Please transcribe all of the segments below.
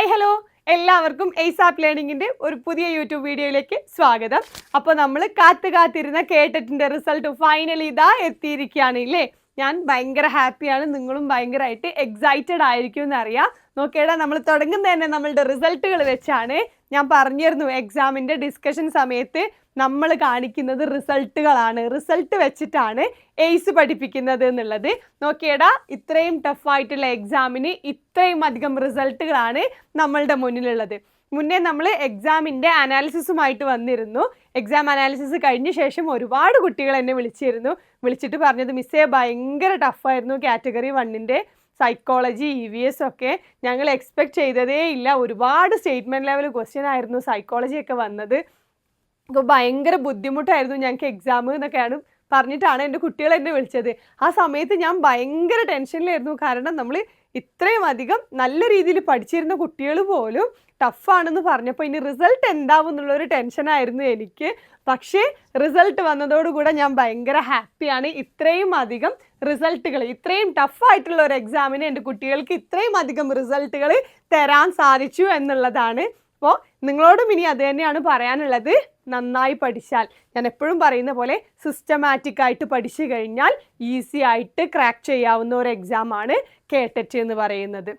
Hi hello എല്ലാവർക്കും എയ്സാപ്പ് ലേണിംഗിൻ്റെ ഒരു പുതിയ യൂട്യൂബ് വീഡിയോയിലേക്ക് സ്വാഗതം. അപ്പോൾ നമ്മൾ കാത്തിരുന്ന കേട്ടറ്റിൻ്റെ റിസൾട്ട് ഫൈനലി ഇതാ എത്തിയിരിക്കുകയാണ് ഇല്ലേ. ഞാൻ ഭയങ്കര ഹാപ്പിയാണ്, നിങ്ങളും ഭയങ്കരമായിട്ട് എക്സൈറ്റഡ് ആയിരിക്കും എന്നറിയാം. നോക്കിയേടാ, നമ്മൾ തുടങ്ങുന്നത് തന്നെ നമ്മളുടെ റിസൾട്ടുകൾ വെച്ചാണ്. ഞാൻ പറഞ്ഞിരുന്നു എക്സാമിൻ്റെ ഡിസ്കഷൻ സമയത്ത് നമ്മൾ കാണിക്കുന്നത് റിസൾട്ടുകളാണ്, റിസൾട്ട് വെച്ചിട്ടാണ് എയ്സ് പഠിപ്പിക്കുന്നത് എന്നുള്ളത്. നോക്കിയേടാ, ഇത്രയും ടഫായിട്ടുള്ള എക്സാമിന് ഇത്രയും അധികം റിസൾട്ടുകളാണ് നമ്മളുടെ മുന്നിലുള്ളത്. മുന്നേ നമ്മൾ എക്സാമിൻ്റെ അനാലിസിസുമായിട്ട് വന്നിരുന്നു. എക്സാം അനാലിസിസ് കഴിഞ്ഞ ശേഷം ഒരുപാട് കുട്ടികൾ എന്നെ വിളിച്ചിട്ട് പറഞ്ഞത് മിസ്സേ ഭയങ്കര ടഫായിരുന്നു കാറ്റഗറി 1ൻ്റെ സൈക്കോളജി EVS ഒക്കെ, ഞങ്ങൾ എക്സ്പെക്ട് ചെയ്തതേ ഇല്ല, ഒരുപാട് സ്റ്റേറ്റ്മെൻറ്റ് ലെവൽ ക്വസ്റ്റ്യൻ ആയിരുന്നു സൈക്കോളജി ഒക്കെ വന്നത്, അപ്പോൾ ഭയങ്കര ബുദ്ധിമുട്ടായിരുന്നു ഞങ്ങൾക്ക് എക്സാം എന്നൊക്കെയാണ് പറഞ്ഞിട്ടാണ് എൻ്റെ കുട്ടികൾ എന്നെ വിളിച്ചത്. ആ സമയത്ത് ഞാൻ ഭയങ്കര ടെൻഷനിലായിരുന്നു. കാരണം നമ്മൾ ഇത്രയും അധികം നല്ല രീതിയിൽ പഠിച്ചിരുന്ന കുട്ടികൾ പോലും ടഫാണെന്ന് പറഞ്ഞപ്പോൾ ഇനി റിസൾട്ട് എന്താവും എന്നുള്ളൊരു ടെൻഷനായിരുന്നു എനിക്ക്. പക്ഷേ റിസൾട്ട് വന്നതോടുകൂടെ ഞാൻ ഭയങ്കര ഹാപ്പിയാണ്. ഇത്രയും അധികം റിസൾട്ടുകൾ, ഇത്രയും ടഫായിട്ടുള്ള ഒരു എക്സാമിന് എൻ്റെ കുട്ടികൾക്ക് ഇത്രയും അധികം റിസൾട്ടുകൾ തരാൻ സാധിച്ചു എന്നുള്ളതാണ്. അപ്പോൾ നിങ്ങളോടും ഇനി അത് തന്നെയാണ് പറയാനുള്ളത്. നന്നായി പഠിച്ചാൽ, ഞാൻ എപ്പോഴും പറയുന്ന പോലെ സിസ്റ്റമാറ്റിക് ആയിട്ട് പഠിച്ചു കഴിഞ്ഞാൽ ഈസി ആയിട്ട് ക്രാക്ക് ചെയ്യാവുന്ന ഒരു എക്സാമാണ് കേട്ടറ്റ് എന്ന് പറയുന്നത്.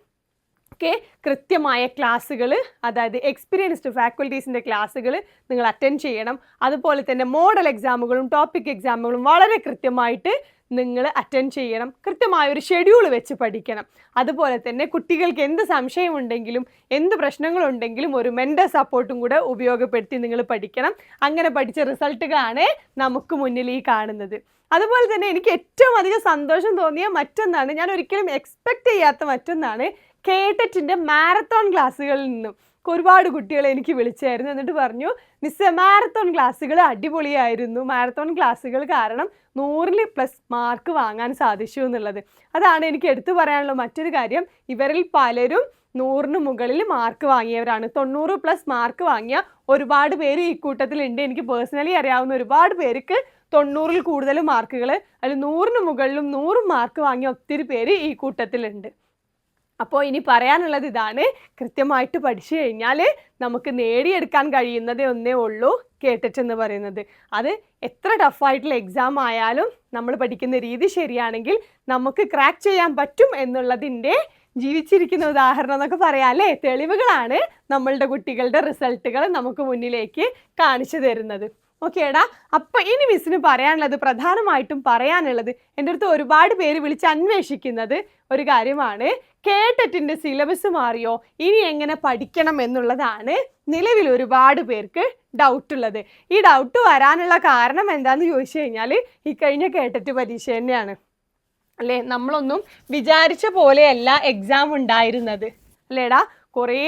ഓക്കെ, കൃത്യമായ ക്ലാസ്സുകൾ, അതായത് എക്സ്പീരിയൻസ്ഡ് ഫാക്കൽറ്റീസിൻ്റെ ക്ലാസ്സുകൾ നിങ്ങൾ അറ്റൻഡ് ചെയ്യണം. അതുപോലെ തന്നെ മോഡൽ എക്സാമുകളും ടോപ്പിക് എക്സാമുകളും വളരെ കൃത്യമായിട്ട് നിങ്ങൾ അറ്റൻഡ് ചെയ്യണം. കൃത്യമായൊരു ഷെഡ്യൂൾ വെച്ച് പഠിക്കണം. അതുപോലെ തന്നെ കുട്ടികൾക്ക് എന്ത് സംശയമുണ്ടെങ്കിലും എന്ത് പ്രശ്നങ്ങളുണ്ടെങ്കിലും ഒരു മെൻ്റൽ സപ്പോർട്ടും കൂടെ ഉപയോഗപ്പെടുത്തി നിങ്ങൾ പഠിക്കണം. അങ്ങനെ പഠിച്ച റിസൾട്ടുകളാണ് നമുക്ക് മുന്നിൽ ഈ കാണുന്നത്. അതുപോലെ തന്നെ എനിക്ക് ഏറ്റവും അധികം സന്തോഷം തോന്നിയ മറ്റൊന്നാണ്, ഞാൻ ഒരിക്കലും എക്സ്പെക്റ്റ് ചെയ്യാത്ത മറ്റൊന്നാണ്, കേട്ടറ്റിൻ്റെ മാരത്തോൺ ക്ലാസ്സുകളിൽ നിന്നും ഒരുപാട് കുട്ടികൾ എനിക്ക് വിളിച്ചായിരുന്നു. എന്നിട്ട് പറഞ്ഞു മിസ്സേ മാരത്തോൺ ക്ലാസ്സുകൾ അടിപൊളിയായിരുന്നു, മാരത്തോൺ ക്ലാസ്സുകൾ കാരണം 100+ മാർക്ക് വാങ്ങാൻ സാധിച്ചു എന്നുള്ളത്. അതാണ് എനിക്ക് എടുത്തു പറയാനുള്ള മറ്റൊരു കാര്യം. ഇവരിൽ പലരും 100ന് മുകളിൽ മാർക്ക് വാങ്ങിയവരാണ്. 90+ മാർക്ക് വാങ്ങിയ ഒരുപാട് പേര് ഈ കൂട്ടത്തിലുണ്ട്. എനിക്ക് പേഴ്സണലി അറിയാവുന്ന ഒരുപാട് പേർക്ക് 90ൽ കൂടുതൽ മാർക്കുകൾ, അതിൽ 100ന് മുകളിലും 100 മാർക്ക് വാങ്ങിയ ഒത്തിരി പേര് ഈ കൂട്ടത്തിലുണ്ട്. അപ്പോൾ ഇനി പറയാനുള്ളത് ഇതാണ്, കൃത്യമായിട്ട് പഠിച്ചു കഴിഞ്ഞാൽ നമുക്ക് നേടിയെടുക്കാൻ കഴിയുന്നതേ ഒന്നേ ഉള്ളൂ കേട്ടറ്റ് എന്ന് പറയുന്നത്. അത് എത്ര ടഫായിട്ടുള്ള എക്സാം ആയാലും നമ്മൾ പഠിക്കുന്ന രീതി ശരിയാണെങ്കിൽ നമുക്ക് ക്രാക്ക് ചെയ്യാൻ പറ്റും എന്നുള്ളതിൻ്റെ ജീവിച്ചിരിക്കുന്ന ഉദാഹരണം എന്നൊക്കെ പറയാമല്ലേ, തെളിവുകളാണ് നമ്മളുടെ കുട്ടികളുടെ റിസൾട്ടുകൾ നമുക്ക് മുന്നിലേക്ക് കാണിച്ചു തരുന്നത്. ഓക്കേടാ, അപ്പോൾ ഇനി മിസ്സിന് പറയാനുള്ളത്, പ്രധാനമായിട്ടും പറയാനുള്ളത്, എൻ്റെ അടുത്ത് ഒരുപാട് പേര് വിളിച്ച് അന്വേഷിക്കുന്നത് ഒരു കാര്യമാണ്, കേട്ടറ്റിൻ്റെ സിലബസ് മാറിയോ, ഇനി എങ്ങനെ പഠിക്കണം എന്നുള്ളതാണ് നിലവിൽ ഒരുപാട് പേർക്ക് ഡൗട്ടുള്ളത്. ഈ ഡൗട്ട് വരാനുള്ള കാരണം എന്താണെന്ന് ചോദിച്ചു കഴിഞ്ഞാൽ ഈ കഴിഞ്ഞ കേട്ടറ്റ് പരീക്ഷ തന്നെയാണ് അല്ലേ. നമ്മളൊന്നും വിചാരിച്ച പോലെയല്ല എക്സാം ഉണ്ടായിരുന്നത് അല്ലേടാ. കുറേ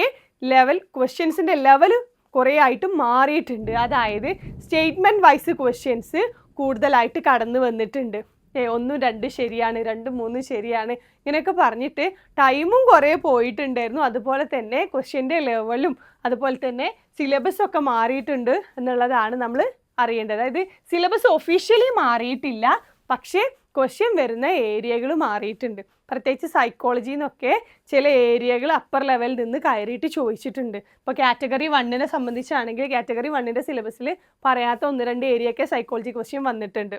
ക്വസ്റ്റ്യൻസിൻ്റെ ലെവൽ കുറേ ആയിട്ട് മാറിയിട്ടുണ്ട്. അതായത് സ്റ്റേറ്റ്മെൻറ്റ് വൈസ് ക്വസ്റ്റ്യൻസ് കൂടുതലായിട്ട് കടന്നു വന്നിട്ടുണ്ട്. 1, 2 ശരിയാണ്, 2, 3 ശരിയാണ്, ഇങ്ങനെയൊക്കെ പറഞ്ഞിട്ട് ടൈമും കുറേ പോയിട്ടുണ്ടായിരുന്നു. അതുപോലെ തന്നെ ക്വസ്റ്റ്യൻ്റെ ലെവലും അതുപോലെ തന്നെ സിലബസൊക്കെ മാറിയിട്ടുണ്ട് എന്നുള്ളതാണ് നമ്മൾ അറിയേണ്ടത്. അതായത് സിലബസ് ഒഫീഷ്യലി മാറിയിട്ടില്ല, പക്ഷേ ക്വസ്റ്റ്യൻ വരുന്ന ഏരിയകൾ മാറിയിട്ടുണ്ട്. പ്രത്യേകിച്ച് സൈക്കോളജിന്നൊക്കെ ചില ഏരിയകൾ അപ്പർ ലെവലിൽ നിന്ന് കയറിയിട്ട് ചോദിച്ചിട്ടുണ്ട്. ഇപ്പോൾ കാറ്റഗറി 1നെ സംബന്ധിച്ചാണെങ്കിൽ കാറ്റഗറി 1ൻ്റെ സിലബസിൽ പറയാത്ത 1-2 ഏരിയയൊക്കെ സൈക്കോളജി ക്വസ്റ്റ്യൻ വന്നിട്ടുണ്ട്.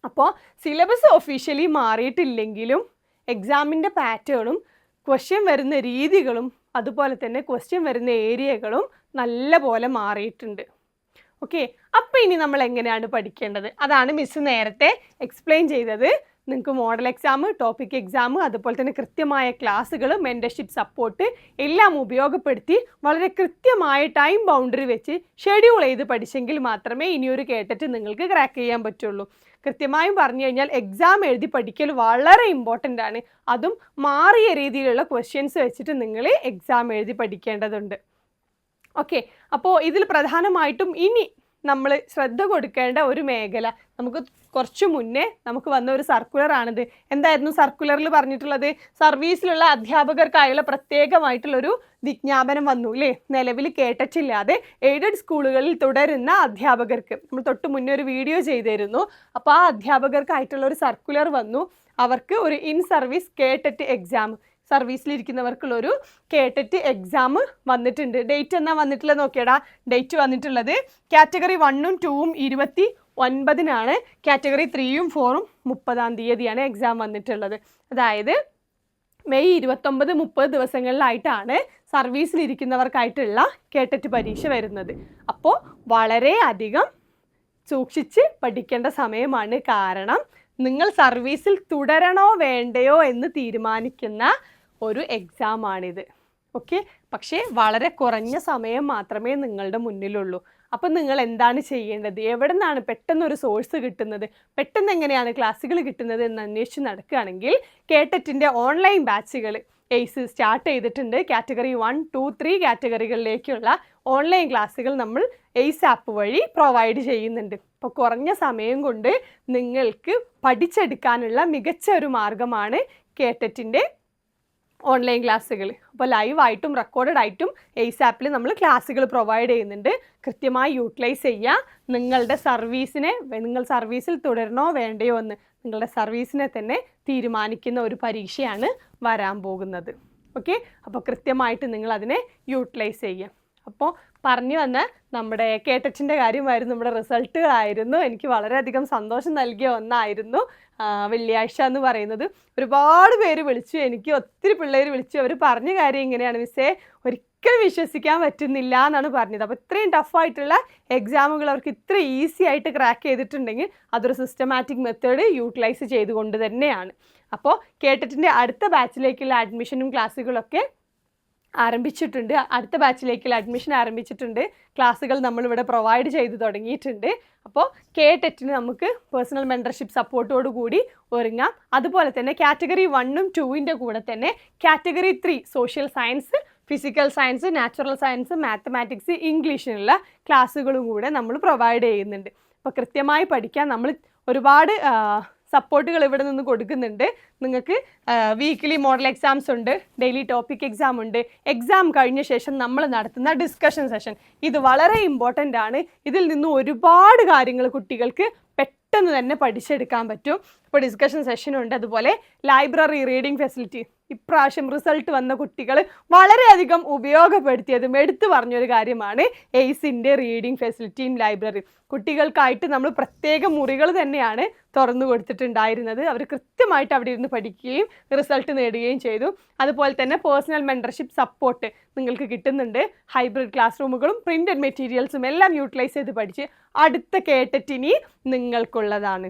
അപ്പോൾ സിലബസ് ഒഫീഷ്യലി മാറിയിട്ടില്ലെങ്കിലും എക്സാമിൻ്റെ പാറ്റേണും ക്വസ്റ്റ്യൻ വരുന്ന രീതികളും അതുപോലെ തന്നെ ക്വസ്റ്റ്യൻ വരുന്ന ഏരിയകളും നല്ല പോലെ മാറിയിട്ടുണ്ട്. ഓക്കെ, അപ്പോൾ ഇനി നമ്മൾ എങ്ങനെയാണ് പഠിക്കേണ്ടത്, അതാണ് മിസ് നേരത്തെ എക്സ്പ്ലെയിൻ ചെയ്തത്. നിങ്ങൾക്ക് മോഡൽ എക്സാം, ടോപ്പിക് എക്സാം, അതുപോലെ തന്നെ കൃത്യമായ ക്ലാസ്സുകൾ, മെൻറ്റർഷിപ്പ് സപ്പോർട്ട് എല്ലാം ഉപയോഗപ്പെടുത്തി വളരെ കൃത്യമായ ടൈം ബൗണ്ടറി വെച്ച് ഷെഡ്യൂൾ ചെയ്ത് പഠിച്ചെങ്കിൽ മാത്രമേ ഇനിയൊരു കേട്ടറ്റ് നിങ്ങൾക്ക് ക്രാക്ക് ചെയ്യാൻ പറ്റുള്ളൂ. കൃത്യമായും പറഞ്ഞു കഴിഞ്ഞാൽ എക്സാം എഴുതി പഠിക്കൽ വളരെ ഇമ്പോർട്ടൻ്റ് ആണ്. അതും മാറിയ രീതിയിലുള്ള ക്വസ്റ്റ്യൻസ് വെച്ചിട്ട് നിങ്ങൾ എക്സാം എഴുതി പഠിക്കേണ്ടതുണ്ട്. ഓക്കെ, അപ്പോൾ ഇതിൽ പ്രധാനമായിട്ടും ഇനി നമ്മൾ ശ്രദ്ധ കൊടുക്കേണ്ട ഒരു മേഖല, നമുക്ക് കുറച്ചു മുന്നേ നമുക്ക് വന്ന ഒരു സർക്കുലറാണിത്. എന്തായിരുന്നു സർക്കുലറിൽ പറഞ്ഞിട്ടുള്ളത്? സർവീസിലുള്ള അധ്യാപകർക്കായുള്ള പ്രത്യേകമായിട്ടുള്ളൊരു വിജ്ഞാപനം വന്നു അല്ലേ. നിലവിൽ കേട്ടറ്റില്ലാതെ എയ്ഡഡ് സ്കൂളുകളിൽ തുടരുന്ന അധ്യാപകർക്ക്, നമ്മൾ തൊട്ട് മുന്നേ ഒരു വീഡിയോ ചെയ്തിരുന്നു. അപ്പോൾ ആ അധ്യാപകർക്കായിട്ടുള്ള ഒരു സർക്കുലർ വന്നു. അവർക്ക് ഒരു ഇൻ സർവീസ് കേട്ടറ്റ് എക്സാം സർവീസിലിരിക്കുന്നവർക്കുള്ളൊരു കേട്ടറ്റ് എക്സാം വന്നിട്ടുണ്ട്. ഡേറ്റ് എന്നാ വന്നിട്ടുള്ളത് നോക്കിയടാ. ഡേറ്റ് വന്നിട്ടുള്ളത് കാറ്റഗറി 1ഉം 2ഉം 29-നാണ്. കാറ്റഗറി 3ഉം 4ഉം 30-ാം തീയതിയാണ് എക്സാം വന്നിട്ടുള്ളത്. അതായത് മെയ് 29-30 ദിവസങ്ങളിലായിട്ടാണ് സർവീസിലിരിക്കുന്നവർക്കായിട്ടുള്ള കേട്ടറ്റ് പരീക്ഷ വരുന്നത്. അപ്പോൾ വളരെയധികം സൂക്ഷിച്ച് പഠിക്കേണ്ട സമയമാണ്. കാരണം നിങ്ങൾ സർവീസിൽ തുടരണോ വേണ്ടയോ എന്ന് തീരുമാനിക്കുന്ന ഒരു എക്സാമാണിത്. ഓക്കെ, പക്ഷേ വളരെ കുറഞ്ഞ സമയം മാത്രമേ നിങ്ങളുടെ മുന്നിലുള്ളൂ. അപ്പം നിങ്ങൾ എന്താണ് ചെയ്യേണ്ടത്? എവിടെ നിന്നാണ് പെട്ടെന്നൊരു സോഴ്സ് കിട്ടുന്നത്, പെട്ടെന്ന് എങ്ങനെയാണ് ക്ലാസ്സുകൾ കിട്ടുന്നത് എന്ന് അന്വേഷിച്ച് നടക്കുകയാണെങ്കിൽ കേട്ടറ്റിൻ്റെ ഓൺലൈൻ ബാച്ചുകൾ എയ്സ് സ്റ്റാർട്ട് ചെയ്തിട്ടുണ്ട്. കാറ്റഗറി 1, 2, 3 കാറ്റഗറികളിലേക്കുള്ള ഓൺലൈൻ ക്ലാസ്സുകൾ നമ്മൾ എയ്സ് ആപ്പ് വഴി പ്രൊവൈഡ് ചെയ്യുന്നുണ്ട്. അപ്പോൾ കുറഞ്ഞ സമയം കൊണ്ട് നിങ്ങൾക്ക് പഠിച്ചെടുക്കാനുള്ള മികച്ച ഒരു മാർഗമാണ് കേട്ടറ്റിൻ്റെ ഓൺലൈൻ ക്ലാസ്സുകൾ. അപ്പോൾ ലൈവായിട്ടും റെക്കോർഡഡ് ആയിട്ടും എയ്സ് ആപ്പിൽ നമ്മൾ ക്ലാസ്സുകൾ പ്രൊവൈഡ് ചെയ്യുന്നുണ്ട്. കൃത്യമായി യൂട്ടിലൈസ് ചെയ്യുക. നിങ്ങൾ സർവീസിൽ തുടരണോ വേണ്ടയോ എന്ന് നിങ്ങളുടെ സർവീസിനെ തന്നെ തീരുമാനിക്കുന്ന ഒരു പരീക്ഷയാണ് വരാൻ പോകുന്നത്. ഓക്കെ, അപ്പോൾ കൃത്യമായിട്ട് നിങ്ങൾ അതിനെ യൂട്ടിലൈസ് ചെയ്യുക. അപ്പോൾ പറഞ്ഞു വന്ന നമ്മുടെ കേട്ടറ്റിൻ്റെ കാര്യമായിരുന്നു, നമ്മുടെ റിസൾട്ടുകളായിരുന്നു. എനിക്ക് വളരെയധികം സന്തോഷം നൽകിയ ഒന്നായിരുന്നു വെള്ളിയാഴ്ച എന്ന് പറയുന്നത്. ഒരുപാട് പേര് വിളിച്ചു, എനിക്ക് ഒത്തിരി പിള്ളേർ വിളിച്ചു. അവർ പറഞ്ഞ കാര്യം ഇങ്ങനെയാണ്, മിസ്സേ ഒരിക്കലും വിശ്വസിക്കാൻ പറ്റുന്നില്ല എന്നാണ് പറഞ്ഞത്. അപ്പോൾ ഇത്രയും ടഫായിട്ടുള്ള എക്സാമുകൾ അവർക്ക് ഇത്ര ഈസി ആയിട്ട് ക്രാക്ക് ചെയ്തിട്ടുണ്ടെങ്കിൽ അതൊരു സിസ്റ്റമാറ്റിക് മെത്തേഡ് യൂട്ടിലൈസ് ചെയ്തുകൊണ്ട് തന്നെയാണ്. അപ്പോൾ കേട്ടറ്റിൻ്റെ അടുത്ത ബാച്ചിലേക്കുള്ള അഡ്മിഷനും ക്ലാസ്സുകളൊക്കെ ആരംഭിച്ചിട്ടുണ്ട്. അടുത്ത ബാച്ചിലേക്കുള്ള അഡ്മിഷൻ ആരംഭിച്ചിട്ടുണ്ട്. ക്ലാസ്സുകൾ നമ്മളിവിടെ പ്രൊവൈഡ് ചെയ്ത് തുടങ്ങിയിട്ടുണ്ട്. അപ്പോൾ കേട്ടറ്റിന് നമുക്ക് പേഴ്സണൽ മെൻറ്റർഷിപ്പ് സപ്പോർട്ടോട് കൂടി ഒരുങ്ങാം. അതുപോലെ തന്നെ കാറ്റഗറി 1ഉം 2ൻ്റെ കൂടെ തന്നെ category 3 social science, physical science, natural science, mathematics, ഇംഗ്ലീഷിനുള്ള ക്ലാസ്സുകളും കൂടെ നമ്മൾ പ്രൊവൈഡ് ചെയ്യുന്നുണ്ട്. അപ്പോൾ കൃത്യമായി പഠിക്കാൻ നമ്മൾ ഒരുപാട് സപ്പോർട്ടുകൾ ഇവിടെ നിന്ന് കൊടുക്കുന്നുണ്ട്. നിങ്ങൾക്ക് വീക്ക്ലി മോഡൽ എക്സാംസ് ഉണ്ട്, ഡെയിലി ടോപ്പിക് എക്സാം ഉണ്ട്. എക്സാം കഴിഞ്ഞ ശേഷം നമ്മൾ നടത്തുന്ന ഡിസ്കഷൻ സെഷൻ, ഇത് വളരെ ഇമ്പോർട്ടൻ്റ് ആണ്. ഇതിൽ നിന്ന് ഒരുപാട് കാര്യങ്ങൾ കുട്ടികൾക്ക് പെട്ടെന്ന് തന്നെ പഠിച്ചെടുക്കാൻ പറ്റും. ഇപ്പോൾ ഡിസ്കഷൻ സെഷൻ ഉണ്ട്. അതുപോലെ ലൈബ്രറി റീഡിംഗ് ഫെസിലിറ്റി ഇപ്രാവശ്യം റിസൾട്ട് വന്ന കുട്ടികൾ വളരെയധികം ഉപയോഗപ്പെടുത്തിയതും എടുത്തു പറഞ്ഞൊരു കാര്യമാണ് എയ്സിൻ്റെ റീഡിംഗ് ഫെസിലിറ്റിയും ലൈബ്രറിയും. കുട്ടികൾക്കായിട്ട് നമ്മൾ പ്രത്യേക മുറികൾ തന്നെയാണ് തുറന്നു കൊടുത്തിട്ടുണ്ടായിരുന്നത്. അവർ കൃത്യമായിട്ട് അവിടെ ഇരുന്ന് പഠിക്കുകയും റിസൾട്ട് നേടുകയും ചെയ്തു. അതുപോലെ തന്നെ പേഴ്സണൽ മെൻറ്റർഷിപ്പ് സപ്പോർട്ട് നിങ്ങൾക്ക് കിട്ടുന്നുണ്ട്. ഹൈബ്രിഡ് ക്ലാസ് റൂമുകളും പ്രിൻറ്റഡ് മെറ്റീരിയൽസും എല്ലാം യൂട്ടിലൈസ് ചെയ്ത് പഠിച്ച് അടുത്ത കേട്ടറ്റിനി നിങ്ങൾക്കുള്ളതാണ്.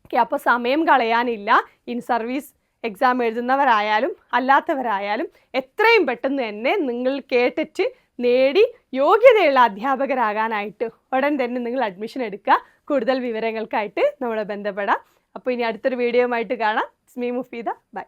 ഓക്കെ, അപ്പോൾ സമയം കളയാനില്ല. ഇൻ സർവീസ് എക്സാം എഴുതുന്നവരായാലും അല്ലാത്തവരായാലും എത്രയും പെട്ടെന്ന് തന്നെ നിങ്ങൾ കേട്ടറ്റ് നേടി യോഗ്യതയുള്ള അധ്യാപകരാകാനായിട്ട് ഉടൻ തന്നെ നിങ്ങൾ അഡ്മിഷൻ എടുക്കുക. കൂടുതൽ വിവരങ്ങൾക്കായിട്ട് നമ്മളെ ബന്ധപ്പെടാം. അപ്പോൾ ഇനി അടുത്തൊരു വീഡിയോയുമായിട്ട് കാണാം. സ്മീ മുഫീദ, ബൈ.